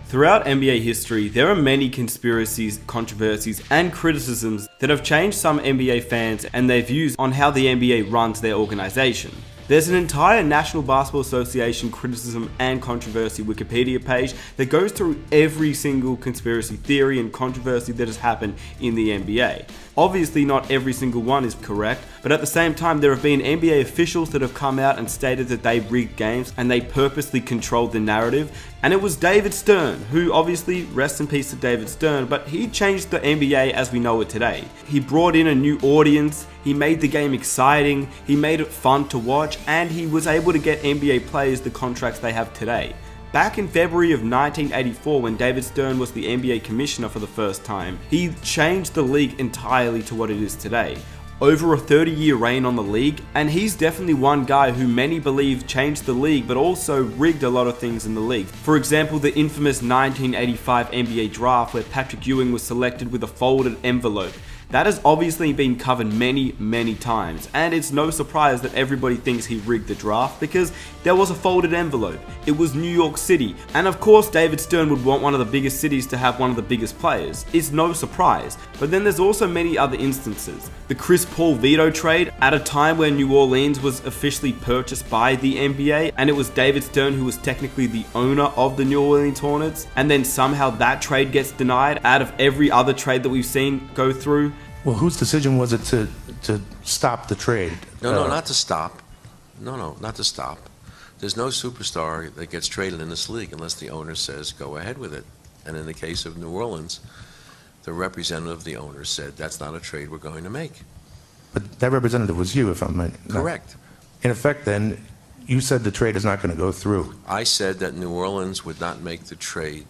Throughout NBA history, there are many conspiracies, controversies, and criticisms that have changed some NBA fans and their views on how the NBA runs their organization. There's an entire National Basketball Association criticism and controversy Wikipedia page that goes through every single conspiracy theory and controversy that has happened in the NBA. Obviously not every single one is correct, but at the same time there have been NBA officials that have come out and stated that they rigged games and they purposely controlled the narrative. And it was David Stern, who obviously, rest in peace to David Stern, but he changed the NBA as we know it today. He brought in a new audience, he made the game exciting, he made it fun to watch, and he was able to get NBA players the contracts they have today. Back in February of 1984, when David Stern was the NBA commissioner for the first time, he changed the league entirely to what it is today. Over a 30-year reign on the league, and he's definitely one guy who many believe changed the league but also rigged a lot of things in the league. For example, the infamous 1985 NBA draft where Patrick Ewing was selected with a folded envelope. That has obviously been covered many times, and it's no surprise that everybody thinks he rigged the draft because there was a folded envelope. It was New York City, and of course David Stern would want one of the biggest cities to have one of the biggest players. It's no surprise. But then there's also many other instances. The Chris Paul veto trade at a time when New Orleans was officially purchased by the NBA, and it was David Stern who was technically the owner of the New Orleans Hornets, and then somehow that trade gets denied out of every other trade that we've seen go through. Well, whose decision was it to stop the trade? No, not to stop. No, not to stop. There's no superstar that gets traded in this league unless the owner says go ahead with it. And in the case of New Orleans, the representative of the owner said that's not a trade we're going to make. But that representative was you, if I'm right. Correct. In effect, then, you said the trade is not going to go through. I said that New Orleans would not make the trade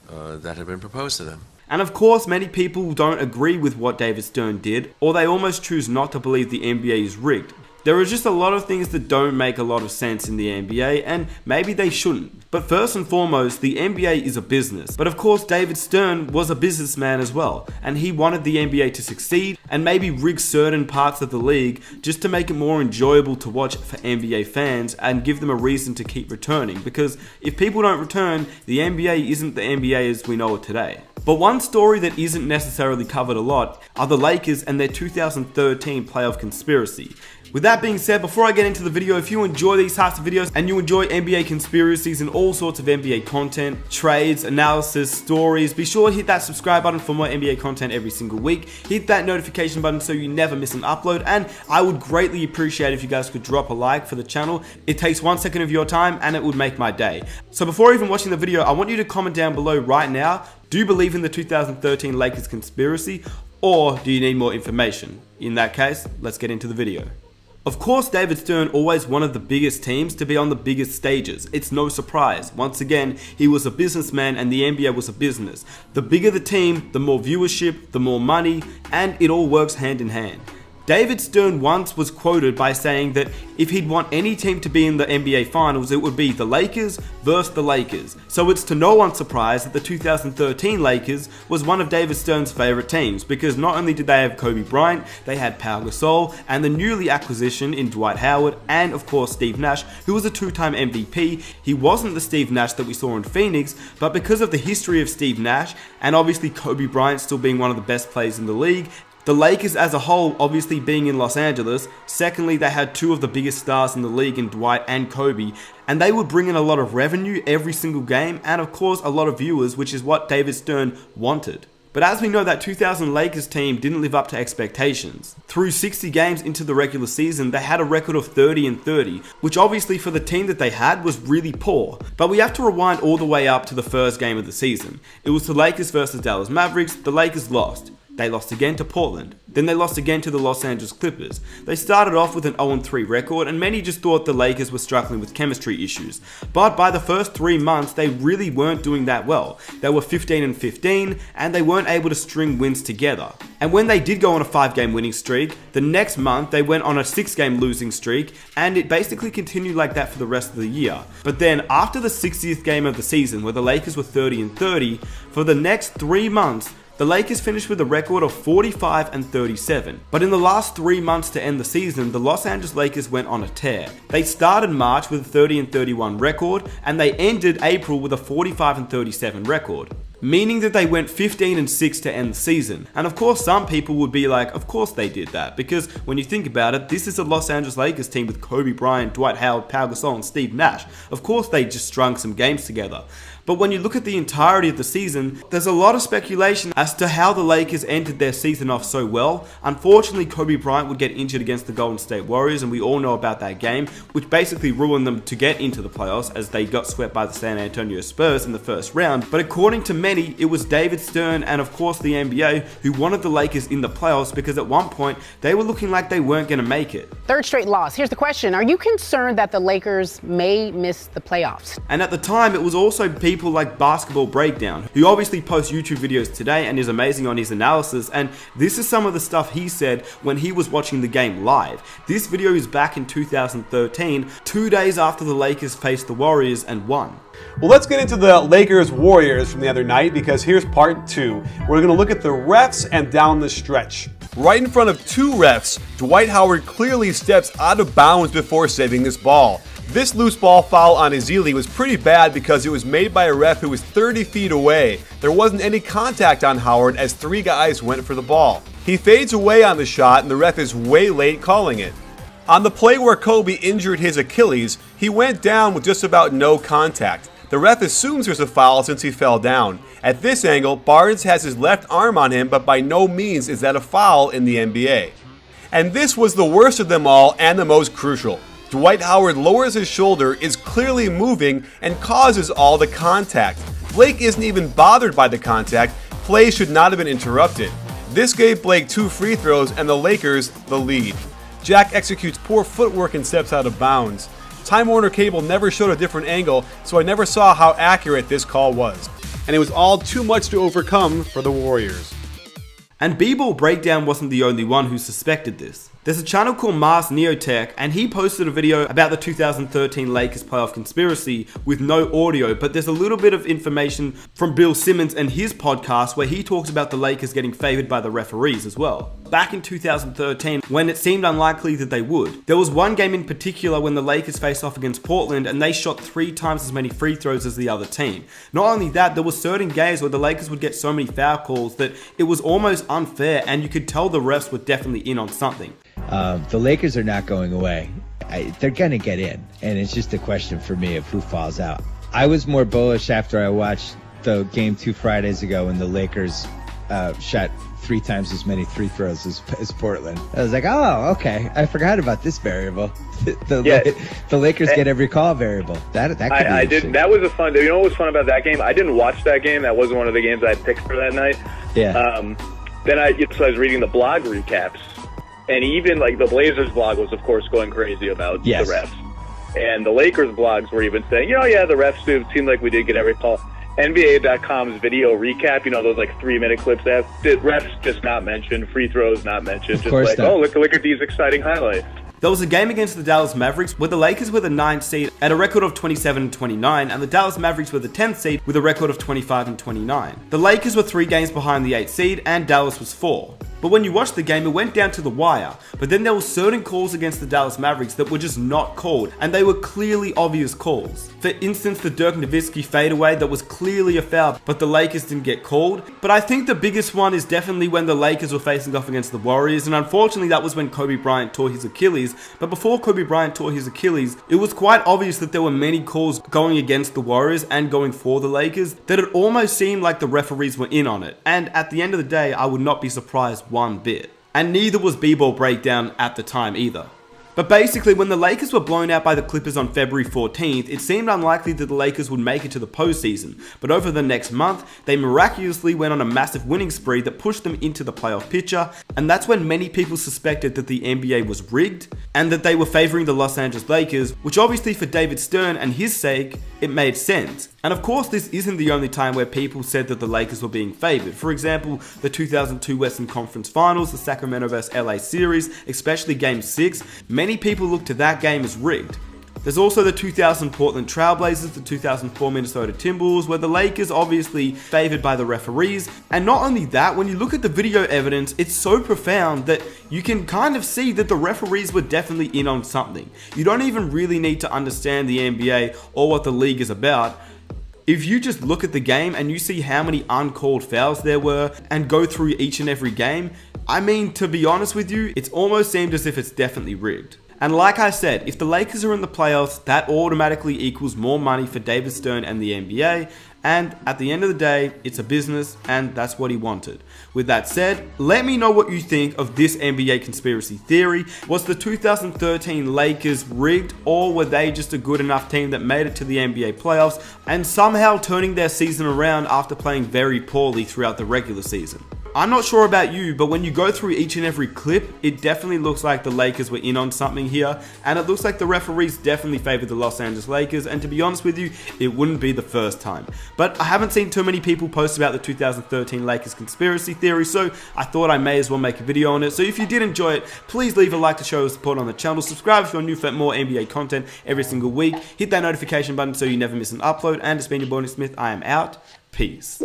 that had been proposed to them. And of course, many people don't agree with what David Stern did, or they almost choose not to believe the NBA is rigged. There are just a lot of things that don't make a lot of sense in the NBA, and maybe they shouldn't. But first and foremost, the NBA is a business. But of course, David Stern was a businessman as well, and he wanted the NBA to succeed and maybe rig certain parts of the league just to make it more enjoyable to watch for NBA fans and give them a reason to keep returning. Because if people don't return, the NBA isn't the NBA as we know it today. But one story that isn't necessarily covered a lot are the Lakers and their 2013 playoff conspiracy. With that being said, before I get into the video, if you enjoy these types of videos and you enjoy NBA conspiracies and all sorts of NBA content, trades, analysis, stories, be sure to hit that subscribe button for more NBA content every single week. Hit that notification button so you never miss an upload, and I would greatly appreciate if you guys could drop a like for the channel. It takes 1 second of your time and it would make my day. So before even watching the video, I want you to comment down below right now, do you believe in the 2013 Lakers conspiracy, or do you need more information? In that case, let's get into the video. Of course, David Stern always wanted the biggest teams to be on the biggest stages. It's no surprise. Once again, he was a businessman and the NBA was a business. The bigger the team, the more viewership, the more money, and it all works hand in hand. David Stern once was quoted by saying that if he'd want any team to be in the NBA Finals, it would be the Lakers versus the Lakers. So it's to no one's surprise that the 2013 Lakers was one of David Stern's favorite teams, because not only did they have Kobe Bryant, they had Pau Gasol and the newly acquisition in Dwight Howard, and of course Steve Nash, who was a two-time MVP. He wasn't the Steve Nash that we saw in Phoenix, but because of the history of Steve Nash, and obviously Kobe Bryant still being one of the best players in the league, the Lakers as a whole obviously being in Los Angeles, secondly they had two of the biggest stars in the league in Dwight and Kobe, and they would bring in a lot of revenue every single game, and of course a lot of viewers, which is what David Stern wanted. But as we know, that 2000 Lakers team didn't live up to expectations. Through 60 games into the regular season, they had a record of 30-30, which obviously for the team that they had was really poor. But we have to rewind all the way up to the first game of the season. It was the Lakers versus Dallas Mavericks. The Lakers lost. They lost again to Portland. Then they lost again to the Los Angeles Clippers. They started off with an 0-3 record, and many just thought the Lakers were struggling with chemistry issues. But by the first 3 months, they really weren't doing that well. They were 15-15, and they weren't able to string wins together. And when they did go on a 5-game winning streak, the next month they went on a 6-game losing streak, and it basically continued like that for the rest of the year. But then after the 60th game of the season, where the Lakers were 30-30, for the next 3 months, The Lakers finished with a record of 45-37, but in the last 3 months to end the season, the Los Angeles Lakers went on a tear. They started March with a 30-31 record, and they ended April with a 45-37 record, meaning that they went 15-6 to end the season. And of course, some people would be like, of course they did that, because when you think about it, this is the Los Angeles Lakers team with Kobe Bryant, Dwight Howard, Pau Gasol, and Steve Nash. Of course they just strung some games together. But when you look at the entirety of the season, there's a lot of speculation as to how the Lakers ended their season off so well. Unfortunately, Kobe Bryant would get injured against the Golden State Warriors, and we all know about that game, which basically ruined them to get into the playoffs as they got swept by the San Antonio Spurs in the first round. But according to many, it was David Stern and of course the NBA who wanted the Lakers in the playoffs, because at one point they were looking like they weren't going to make it. Third straight loss. Here's the question. Are you concerned that the Lakers may miss the playoffs? And at the time, it was also people like Basketball Breakdown, who obviously posts YouTube videos today and is amazing on his analysis, and this is some of the stuff he said when he was watching the game live. This video is back in 2013, 2 days after the Lakers faced the Warriors and won. Well, let's get into the Lakers-Warriors from the other night, because here's part 2. We're going to look at the refs and down the stretch. Right in front of 2 refs, Dwight Howard clearly steps out of bounds before saving this ball. This loose ball foul on Ezeli was pretty bad because it was made by a ref who was 30 feet away. There wasn't any contact on Howard as 3 guys went for the ball. He fades away on the shot and the ref is way late calling it. On the play where Kobe injured his Achilles, he went down with just about no contact. The ref assumes there's a foul since he fell down. At this angle, Barnes has his left arm on him, but by no means is that a foul in the NBA. And this was the worst of them all and the most crucial. Dwight Howard lowers his shoulder, is clearly moving, and causes all the contact. Blake isn't even bothered by the contact. Play should not have been interrupted. This gave Blake 2 free throws and the Lakers the lead. Jack executes poor footwork and steps out of bounds. Time Warner Cable never showed a different angle, so I never saw how accurate this call was. And it was all too much to overcome for the Warriors. And B-Ball Breakdown wasn't the only one who suspected this. There's a channel called Mars Neotech, and he posted a video about the 2013 Lakers playoff conspiracy with no audio, but there's a little bit of information from Bill Simmons and his podcast where he talks about the Lakers getting favored by the referees as well. Back in 2013, when it seemed unlikely that they would, there was one game in particular when the Lakers faced off against Portland and they shot 3 times as many free throws as the other team. Not only that, there were certain games where the Lakers would get so many foul calls that it was almost unfair, and you could tell the refs were definitely in on something. The Lakers are not going away. They're going to get in, and it's just a question for me of who falls out. I was more bullish after I watched the game 2 Fridays ago when the Lakers shot 3 times as many free throws as Portland. I was like, oh, okay. I forgot about this variable. The Lakers get every call variable. That could be I did. That was a fun. You know what was fun about that game? I didn't watch that game. That wasn't one of the games I picked for that night. Yeah. Then I was reading the blog recaps, and even like the Blazers blog was, of course, going crazy about the refs, and the Lakers blogs were even saying, the refs do seem like we did get every call. NBA.com's video recap, those like 3-minute clips that did refs just not mentioned, free throws not mentioned, just like, oh, look at these exciting highlights. There was a game against the Dallas Mavericks where the Lakers were the 9th seed at a record of 27-29, and the Dallas Mavericks were the 10th seed with a record of 25-29. The Lakers were 3 games behind the 8th seed, and Dallas was 4. But when you watched the game, it went down to the wire. But then there were certain calls against the Dallas Mavericks that were just not called, and they were clearly obvious calls. For instance, the Dirk Nowitzki fadeaway that was clearly a foul, but the Lakers didn't get called. But I think the biggest one is definitely when the Lakers were facing off against the Warriors, and unfortunately that was when Kobe Bryant tore his Achilles. But before Kobe Bryant tore his Achilles, it was quite obvious that there were many calls going against the Warriors and going for the Lakers that it almost seemed like the referees were in on it. And at the end of the day, I would not be surprised one bit. And neither was B-Ball Breakdown at the time either. But basically, when the Lakers were blown out by the Clippers on February 14th, it seemed unlikely that the Lakers would make it to the postseason. But over the next month, they miraculously went on a massive winning spree that pushed them into the playoff picture, and that's when many people suspected that the NBA was rigged, and that they were favoring the Los Angeles Lakers, which obviously for David Stern and his sake, it made sense. And of course, this isn't the only time where people said that the Lakers were being favored. For example, the 2002 Western Conference Finals, the Sacramento vs LA series, especially Game 6, many people looked to that game as rigged. The There's also the 2000 Portland Trailblazers, the 2004 Minnesota Timberwolves, where the Lakers obviously favored by the referees. And not only that, when you look at the video evidence, it's so profound that you can kind of see that the referees were definitely in on something. You don't even really need to understand the NBA or what the league is about. If you just look at the game and you see how many uncalled fouls there were and go through each and every game, I mean, to be honest with you, it's almost seemed as if it's definitely rigged. And like I said, if the Lakers are in the playoffs, that automatically equals more money for David Stern and the NBA. And at the end of the day, it's a business, and that's what he wanted. With that said, let me know what you think of this NBA conspiracy theory. Was the 2013 Lakers rigged, or were they just a good enough team that made it to the NBA playoffs and somehow turning their season around after playing very poorly throughout the regular season? I'm not sure about you, but when you go through each and every clip, it definitely looks like the Lakers were in on something here, and it looks like the referees definitely favored the Los Angeles Lakers, and to be honest with you, it wouldn't be the first time. But I haven't seen too many people post about the 2013 Lakers conspiracy theory, so I thought I may as well make a video on it. So if you did enjoy it, please leave a like to show support on the channel, subscribe if you're new for more NBA content every single week, hit that notification button so you never miss an upload, and it's been your boy Nick Smith. I am out. Peace.